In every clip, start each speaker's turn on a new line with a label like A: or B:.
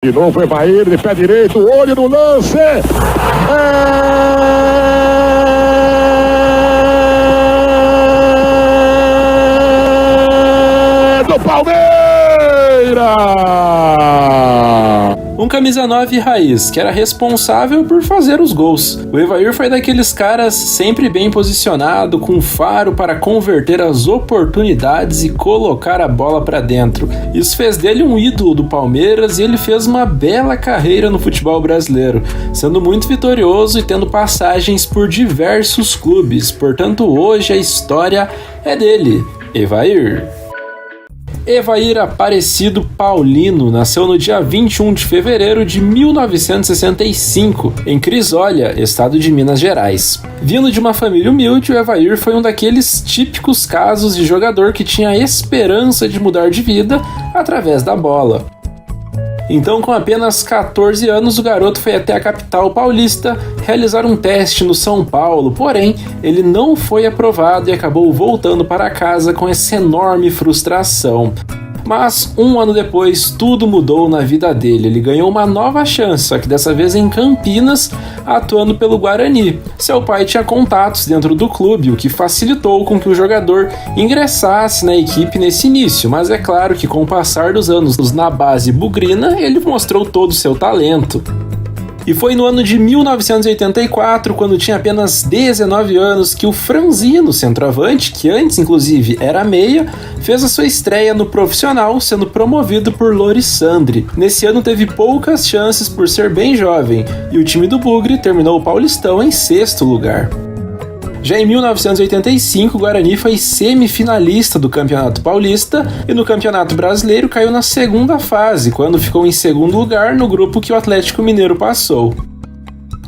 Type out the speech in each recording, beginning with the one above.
A: De novo Evair, de pé direito, olho no lance. Do Palmeiras!
B: Um camisa 9 raiz, que era responsável por fazer os gols. O Evair foi daqueles caras sempre bem posicionado, com faro para converter as oportunidades e colocar a bola para dentro. Isso fez dele um ídolo do Palmeiras e ele fez uma bela carreira no futebol brasileiro, sendo muito vitorioso e tendo passagens por diversos clubes. Portanto, hoje a história é dele, Evair. Evair Aparecido Paulino nasceu no dia 21 de fevereiro de 1965, em Crisólia, estado de Minas Gerais. Vindo de uma família humilde, o Evair foi um daqueles típicos casos de jogador que tinha a esperança de mudar de vida através da bola. Então, com apenas 14 anos, o garoto foi até a capital paulista realizar um teste no São Paulo, porém, ele não foi aprovado e acabou voltando para casa com essa enorme frustração. Mas, um ano depois, tudo mudou na vida dele. Ele ganhou uma nova chance, só que dessa vez em Campinas, atuando pelo Guarani. Seu pai tinha contatos dentro do clube, o que facilitou com que o jogador ingressasse na equipe nesse início. Mas é claro que com o passar dos anos na base bugrina, ele mostrou todo o seu talento. E foi no ano de 1984, quando tinha apenas 19 anos, que o franzino centroavante, que antes inclusive era meia, fez a sua estreia no profissional, sendo promovido por Lorissandre. Nesse ano teve poucas chances por ser bem jovem, e o time do Bugre terminou o Paulistão em 6º lugar. Já em 1985, o Guarani foi semifinalista do Campeonato Paulista e no Campeonato Brasileiro caiu na segunda fase, quando ficou em 2º lugar no grupo que o Atlético Mineiro passou.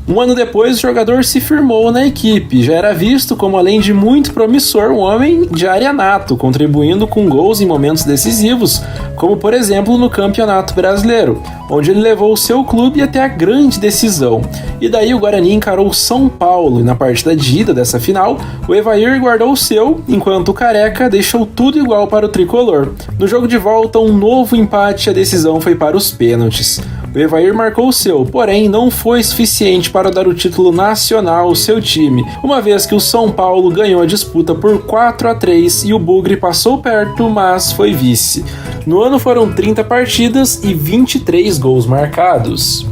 B: Um ano depois, o jogador se firmou na equipe. Já era visto como, além de muito promissor, um homem de área nato, contribuindo com gols em momentos decisivos, como por exemplo no Campeonato Brasileiro, onde ele levou o seu clube até a grande decisão. E daí o Guarani encarou o São Paulo, e na partida de ida dessa final, o Evair guardou o seu, enquanto o Careca deixou tudo igual para o tricolor. No jogo de volta, um novo empate e a decisão foi para os pênaltis. O Evair marcou o seu, porém não foi suficiente para dar o título nacional ao seu time, uma vez que o São Paulo ganhou a disputa por 4-3 e o Bugre passou perto, mas foi vice. No ano foram 30 partidas e 23 gols marcados.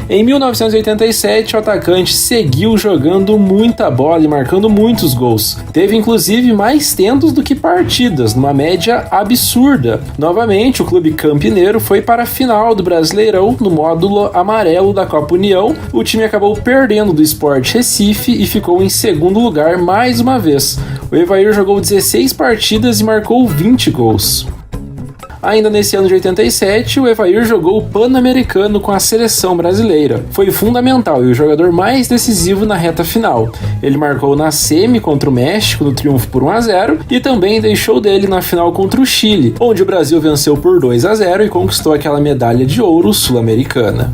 B: Em 1987, o atacante seguiu jogando muita bola e marcando muitos gols. Teve inclusive mais tentos do que partidas, numa média absurda. Novamente, o clube campineiro foi para a final do Brasileirão no módulo amarelo da Copa União. O time acabou perdendo do Sport Recife e ficou em 2º lugar mais uma vez. O Evair jogou 16 partidas e marcou 20 gols. Ainda nesse ano de 87, o Evair jogou o Pan-Americano com a seleção brasileira. Foi fundamental e o jogador mais decisivo na reta final. Ele marcou na semi contra o México no triunfo por 1-0 e também deixou dele na final contra o Chile, onde o Brasil venceu por 2-0 e conquistou aquela medalha de ouro sul-americana.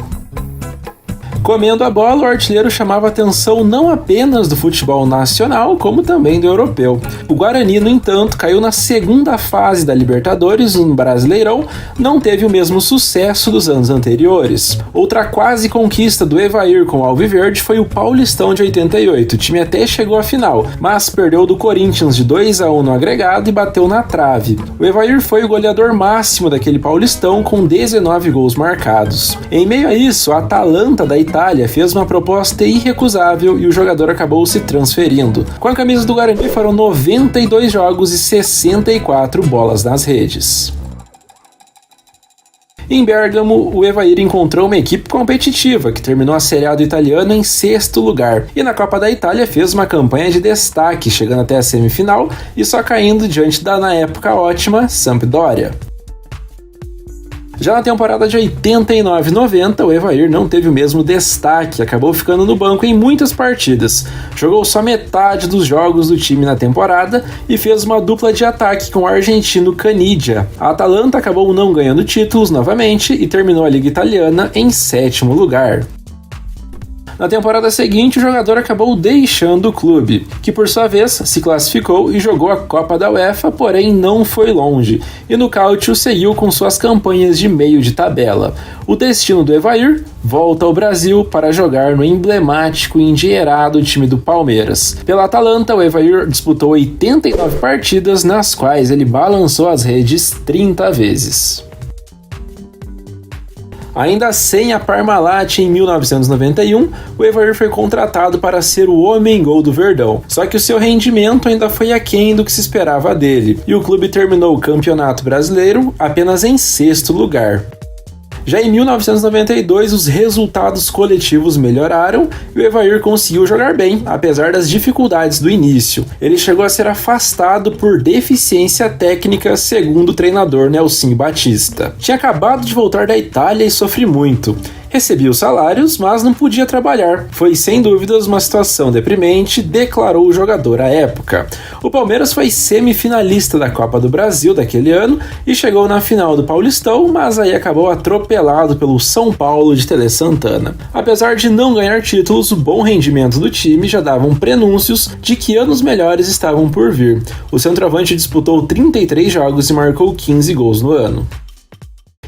B: Comendo a bola, o artilheiro chamava atenção não apenas do futebol nacional, como também do europeu. O Guarani, no entanto, caiu na segunda fase da Libertadores no Brasileirão, não teve o mesmo sucesso dos anos anteriores. Outra quase conquista do Evair com o Alviverde foi o Paulistão de 88. O time até chegou à final, mas perdeu do Corinthians de 2-1 no agregado e bateu na trave. O Evair foi o goleador máximo daquele Paulistão com 19 gols marcados. Em meio a isso, a Atalanta da Itália fez uma proposta irrecusável e o jogador acabou se transferindo. Com a camisa do Guarani foram 92 jogos e 64 bolas nas redes. Em Bérgamo, o Evair encontrou uma equipe competitiva, que terminou a Série A do italiano em 6º lugar, e na Copa da Itália fez uma campanha de destaque, chegando até a semifinal e só caindo diante da, na época, ótima Sampdoria. Já na temporada de 89-90, o Evair não teve o mesmo destaque, acabou ficando no banco em muitas partidas. Jogou só metade dos jogos do time na temporada e fez uma dupla de ataque com o argentino Canidia. A Atalanta acabou não ganhando títulos novamente e terminou a Liga Italiana em 7º lugar. Na temporada seguinte, o jogador acabou deixando o clube, que por sua vez se classificou e jogou a Copa da UEFA, porém não foi longe, e no Cálcio seguiu com suas campanhas de meio de tabela. O destino do Evair volta ao Brasil para jogar no emblemático e endinheirado time do Palmeiras. Pela Atalanta, o Evair disputou 89 partidas, nas quais ele balançou as redes 30 vezes. Ainda sem a Parmalat em 1991, o Evair foi contratado para ser o homem-gol do Verdão. Só que o seu rendimento ainda foi aquém do que se esperava dele, e o clube terminou o Campeonato Brasileiro apenas em 6º lugar. Já em 1992, os resultados coletivos melhoraram e o Evair conseguiu jogar bem, apesar das dificuldades do início. Ele chegou a ser afastado por deficiência técnica, segundo o treinador Nelsinho Batista. Tinha acabado de voltar da Itália e sofri muito. Recebia os salários, mas não podia trabalhar. Foi sem dúvidas uma situação deprimente, declarou o jogador à época. O Palmeiras foi semifinalista da Copa do Brasil daquele ano e chegou na final do Paulistão, mas aí acabou atropelado pelo São Paulo de Tele Santana. Apesar de não ganhar títulos, o bom rendimento do time já davam prenúncios de que anos melhores estavam por vir. O centroavante disputou 33 jogos e marcou 15 gols no ano.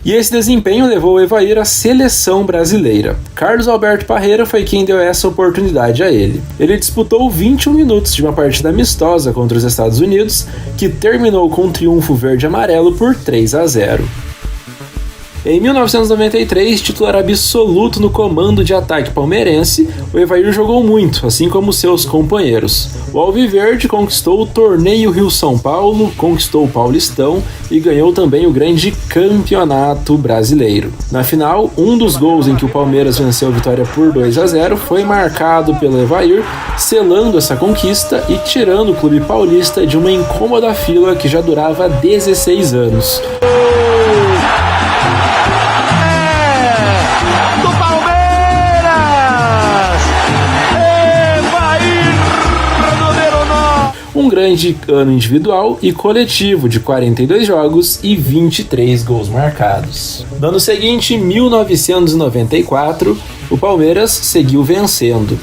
B: E esse desempenho levou o Evair à seleção brasileira. Carlos Alberto Parreira foi quem deu essa oportunidade a ele. Ele disputou 21 minutos de uma partida amistosa contra os Estados Unidos, que terminou com um triunfo verde-amarelo por 3-0. Em 1993, titular absoluto no comando de ataque palmeirense, o Evair jogou muito, assim como seus companheiros. O Alviverde conquistou o Torneio Rio-São Paulo, conquistou o Paulistão e ganhou também o grande Campeonato Brasileiro. Na final, um dos gols em que o Palmeiras venceu a vitória por 2-0 foi marcado pelo Evair, selando essa conquista e tirando o clube paulista de uma incômoda fila que já durava 16 anos. Um grande ano individual e coletivo de 42 jogos e 23 gols marcados. No ano seguinte, 1994, o Palmeiras seguiu vencendo.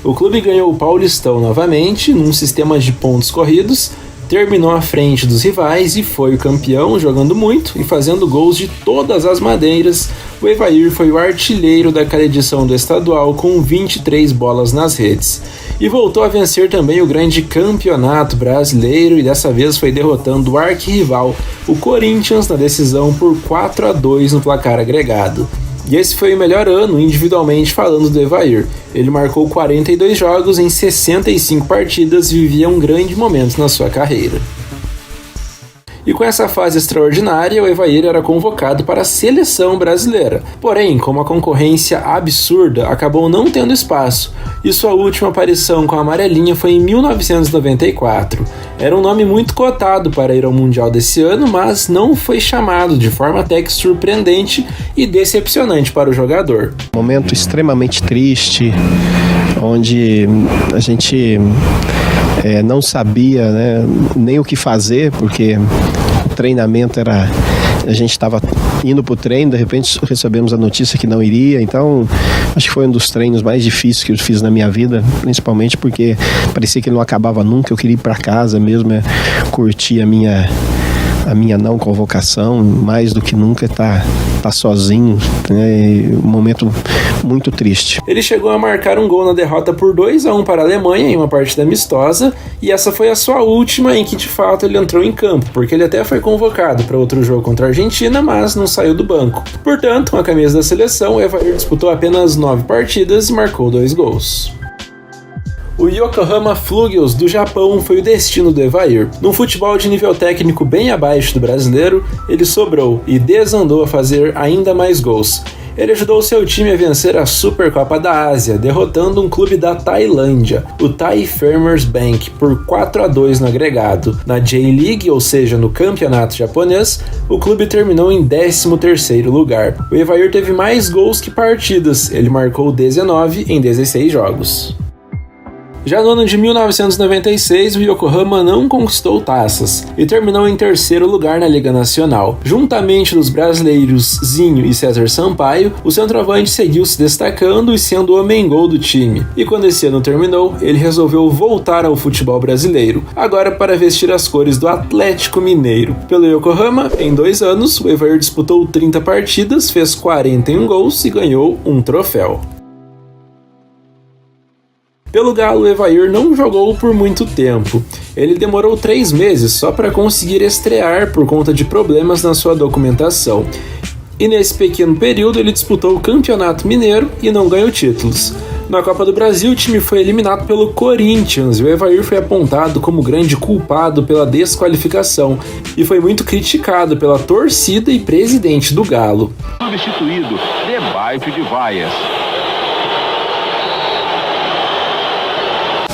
B: O clube ganhou o Paulistão novamente, num sistema de pontos corridos, terminou à frente dos rivais e foi o campeão, jogando muito e fazendo gols de todas as maneiras. O Evair foi o artilheiro daquela edição do estadual com 23 bolas nas redes. E voltou a vencer também o grande Campeonato Brasileiro e dessa vez foi derrotando o arquirrival, o Corinthians, na decisão por 4-2 no placar agregado. E esse foi o melhor ano individualmente falando do Evair. Ele marcou 42 jogos em 65 partidas e vivia um grande momento na sua carreira. E com essa fase extraordinária, o Evair era convocado para a seleção brasileira. Porém, com uma concorrência absurda, acabou não tendo espaço, e sua última aparição com a amarelinha foi em 1994. Era um nome muito cotado para ir ao Mundial desse ano, mas não foi chamado, de forma até que surpreendente e decepcionante para o jogador.
C: Momento extremamente triste, onde a gente não sabia, né, nem o que fazer, porque o treinamento era... A gente estava indo para o treino, de repente recebemos a notícia que não iria, então acho que foi um dos treinos mais difíceis que eu fiz na minha vida, principalmente porque parecia que ele não acabava nunca, eu queria ir para casa mesmo, curtir a minha não convocação, mais do que nunca tá sozinho, né? Um momento muito triste.
B: Ele chegou a marcar um gol na derrota por 2-1 para a Alemanha em uma partida amistosa, e essa foi a sua última em que de fato ele entrou em campo, porque ele até foi convocado para outro jogo contra a Argentina, mas não saiu do banco. Portanto, com a camisa da seleção, o Evair disputou apenas 9 partidas e marcou 2 gols. O Yokohama Flugels do Japão foi o destino do Evair. Num futebol de nível técnico bem abaixo do brasileiro, ele sobrou e desandou a fazer ainda mais gols. Ele ajudou seu time a vencer a Supercopa da Ásia, derrotando um clube da Tailândia, o Thai Farmers Bank, por 4-2 no agregado. Na J-League, ou seja, no campeonato japonês, o clube terminou em 13º lugar. O Evair teve mais gols que partidas, ele marcou 19 em 16 jogos. Já no ano de 1996, o Yokohama não conquistou taças e terminou em terceiro lugar na Liga Nacional. Juntamente dos brasileiros Zinho e César Sampaio, o centroavante seguiu se destacando e sendo o homem-gol do time. E quando esse ano terminou, ele resolveu voltar ao futebol brasileiro, agora para vestir as cores do Atlético Mineiro. Pelo Yokohama, em 2 anos, o Evair disputou 30 partidas, fez 41 gols e ganhou um troféu. Pelo Galo, o Evair não jogou por muito tempo. Ele demorou 3 meses só para conseguir estrear por conta de problemas na sua documentação. E nesse pequeno período ele disputou o Campeonato Mineiro e não ganhou títulos. Na Copa do Brasil, o time foi eliminado pelo Corinthians e o Evair foi apontado como grande culpado pela desqualificação e foi muito criticado pela torcida e presidente do Galo.
D: Substituído debaixo de vaias.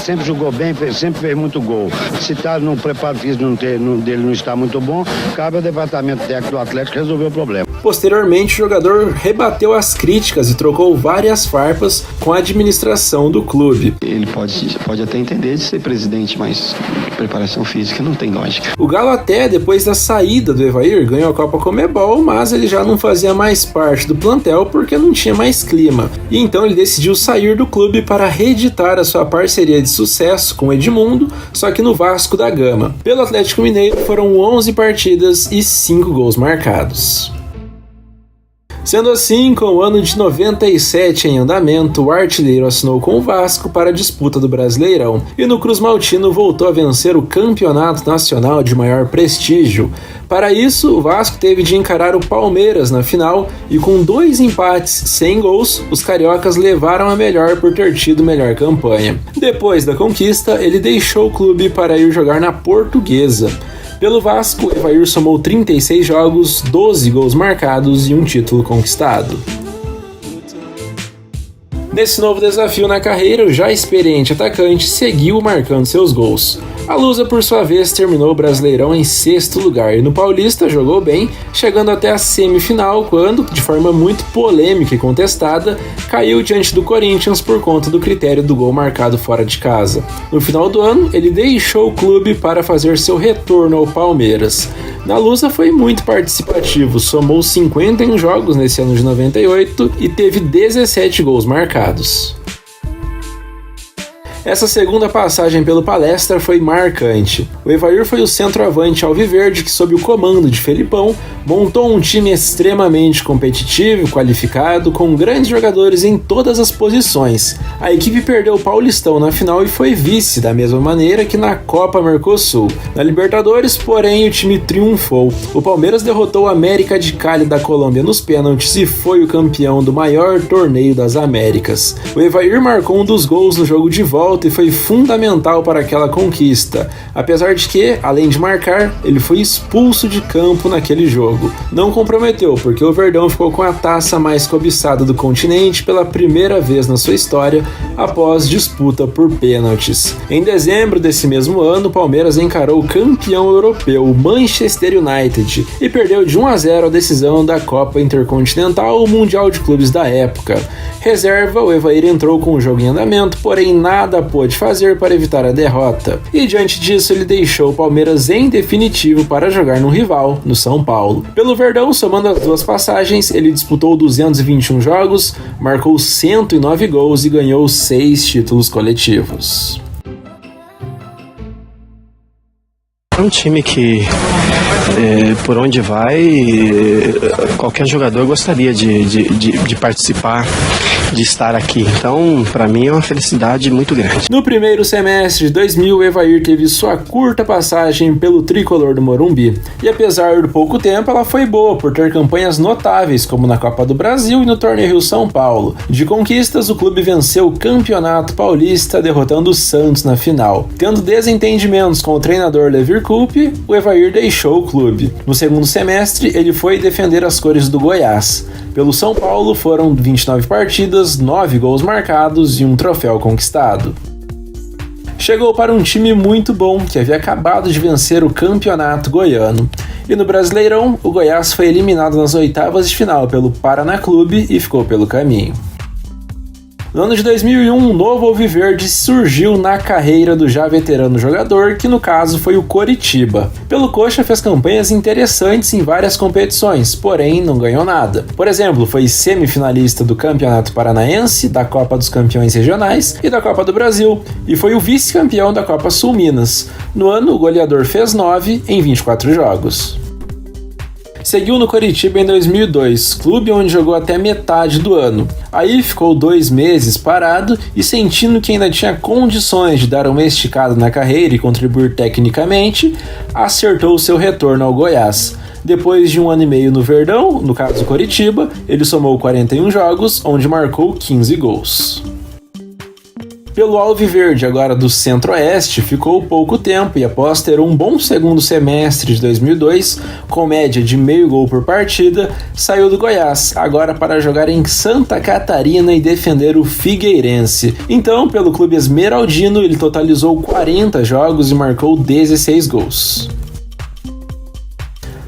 E: Sempre jogou bem, sempre fez muito gol. Se tá no preparo físico dele não está muito bom, cabe ao departamento técnico do Atlético resolver o problema.
B: Posteriormente, o jogador rebateu as críticas e trocou várias farpas com a administração do clube.
F: Ele pode até entender de ser presidente, mas preparação física não tem lógica.
B: O Galo até, depois da saída do Evair, ganhou a Copa Conmebol, mas ele já não fazia mais parte do plantel porque não tinha mais clima. E então ele decidiu sair do clube para reeditar a sua parceria de sucesso com Edmundo, só que no Vasco da Gama. Pelo Atlético Mineiro foram 11 partidas e 5 gols marcados. Sendo assim, com o ano de 97 em andamento, o artilheiro assinou com o Vasco para a disputa do Brasileirão e no Cruz Maltino voltou a vencer o campeonato nacional de maior prestígio. Para isso, o Vasco teve de encarar o Palmeiras na final e com 2 empates sem gols, os cariocas levaram a melhor por ter tido melhor campanha. Depois da conquista, ele deixou o clube para ir jogar na Portuguesa. Pelo Vasco, Evair somou 36 jogos, 12 gols marcados e um título conquistado. Nesse novo desafio na carreira, o já experiente atacante seguiu marcando seus gols. A Lusa, por sua vez, terminou o Brasileirão em 6º lugar e no Paulista jogou bem, chegando até a semifinal quando, de forma muito polêmica e contestada, caiu diante do Corinthians por conta do critério do gol marcado fora de casa. No final do ano, ele deixou o clube para fazer seu retorno ao Palmeiras. Na Lusa foi muito participativo, somou 51 jogos nesse ano de 98 e teve 17 gols marcados. Essa segunda passagem pelo Palestra foi marcante. O Evair foi o centroavante alviverde que, sob o comando de Felipão, montou um time extremamente competitivo, qualificado, com grandes jogadores em todas as posições. A equipe perdeu o Paulistão na final e foi vice, da mesma maneira que na Copa Mercosul. Na Libertadores, porém, o time triunfou. O Palmeiras derrotou o América de Cali da Colômbia nos pênaltis e foi o campeão do maior torneio das Américas. O Evair marcou um dos gols no jogo de volta e foi fundamental para aquela conquista, apesar de que, além de marcar, ele foi expulso de campo naquele jogo. Não comprometeu, porque o Verdão ficou com a taça mais cobiçada do continente pela primeira vez na sua história, após disputa por pênaltis. Em dezembro desse mesmo ano, o Palmeiras encarou o campeão europeu, o Manchester United, e perdeu de 1-0 a decisão da Copa Intercontinental, o Mundial de Clubes da época. Reserva, o Evair entrou com o jogo em andamento, porém nada pôde fazer para evitar a derrota. E diante disso, ele deixou o Palmeiras em definitivo para jogar no rival, no São Paulo. Pelo Verdão, somando as 2 passagens, ele disputou 221 jogos, marcou 109 gols e ganhou 6 títulos coletivos.
C: É um time que, por onde vai, qualquer jogador gostaria de participar, de estar aqui. Então, para mim, é uma felicidade muito grande.
B: No primeiro semestre de 2000, o Evair teve sua curta passagem pelo tricolor do Morumbi. E apesar do pouco tempo, ela foi boa por ter campanhas notáveis, como na Copa do Brasil e no Torneio Rio São Paulo. De conquistas, o clube venceu o Campeonato Paulista, derrotando o Santos na final. Tendo desentendimentos com o treinador Levir Coupe, o Evair deixou o clube. No segundo semestre, ele foi defender as cores do Goiás. Pelo São Paulo, foram 29 partidas, 9 gols marcados e um troféu conquistado. Chegou para um time muito bom, que havia acabado de vencer o campeonato goiano. E no Brasileirão, o Goiás foi eliminado nas oitavas de final pelo Paraná Clube e ficou pelo caminho. No ano de 2001, um novo alviverde surgiu na carreira do já veterano jogador, que no caso foi o Coritiba. Pelo Coxa fez campanhas interessantes em várias competições, porém não ganhou nada. Por exemplo, foi semifinalista do Campeonato Paranaense, da Copa dos Campeões Regionais e da Copa do Brasil, e foi o vice-campeão da Copa Sul Minas. No ano, o goleador fez 9 em 24 jogos. Seguiu no Coritiba em 2002, clube onde jogou até metade do ano. Aí ficou 2 meses parado e, sentindo que ainda tinha condições de dar uma esticada na carreira e contribuir tecnicamente, acertou seu retorno ao Goiás. Depois de 1 ano e meio no Verdão, no caso Coritiba, ele somou 41 jogos, onde marcou 15 gols. Pelo Alviverde, agora do Centro-Oeste, ficou pouco tempo e após ter um bom segundo semestre de 2002, com média de meio gol por partida, saiu do Goiás, agora para jogar em Santa Catarina e defender o Figueirense. Então, pelo clube esmeraldino, ele totalizou 40 jogos e marcou 16 gols.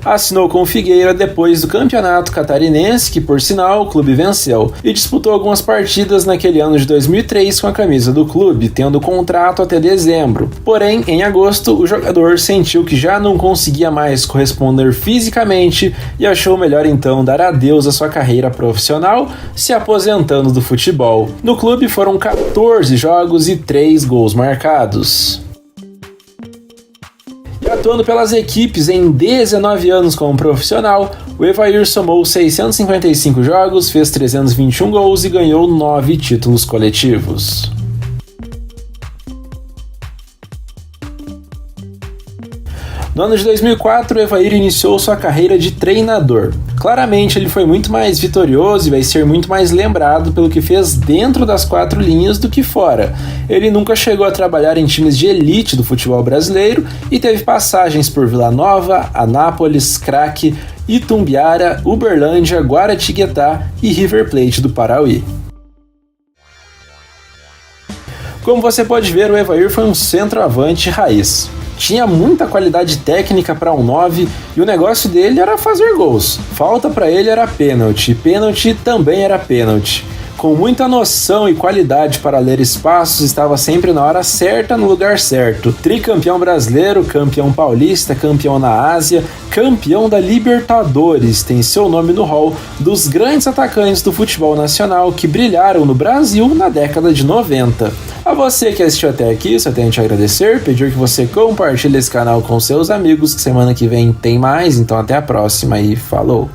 B: Assinou com o Figueira depois do Campeonato Catarinense, que por sinal o clube venceu, e disputou algumas partidas naquele ano de 2003 com a camisa do clube, tendo contrato até dezembro. Porém, em agosto, o jogador sentiu que já não conseguia mais corresponder fisicamente e achou melhor então dar adeus à sua carreira profissional, se aposentando do futebol. No clube foram 14 jogos e 3 gols marcados. Atuando pelas equipes em 19 anos como profissional, o Evair somou 655 jogos, fez 321 gols e ganhou 9 títulos coletivos. No ano de 2004, o Evair iniciou sua carreira de treinador. Claramente, ele foi muito mais vitorioso e vai ser muito mais lembrado pelo que fez dentro das 4 linhas do que fora. Ele nunca chegou a trabalhar em times de elite do futebol brasileiro e teve passagens por Vila Nova, Anápolis, Craque, Itumbiara, Uberlândia, Guaratinguetá e River Plate do Parauí. Como você pode ver, o Evair foi um centroavante raiz. Tinha muita qualidade técnica para um 9 e o negócio dele era fazer gols. Falta para ele era pênalti, pênalti também era pênalti. Com muita noção e qualidade para ler espaços, estava sempre na hora certa, no lugar certo. Tricampeão brasileiro, campeão paulista, campeão na Ásia, campeão da Libertadores, tem seu nome no hall dos grandes atacantes do futebol nacional que brilharam no Brasil na década de 90. A você que assistiu até aqui, só tenho a te agradecer, pedir que você compartilhe esse canal com seus amigos, que semana que vem tem mais, então até a próxima e falou!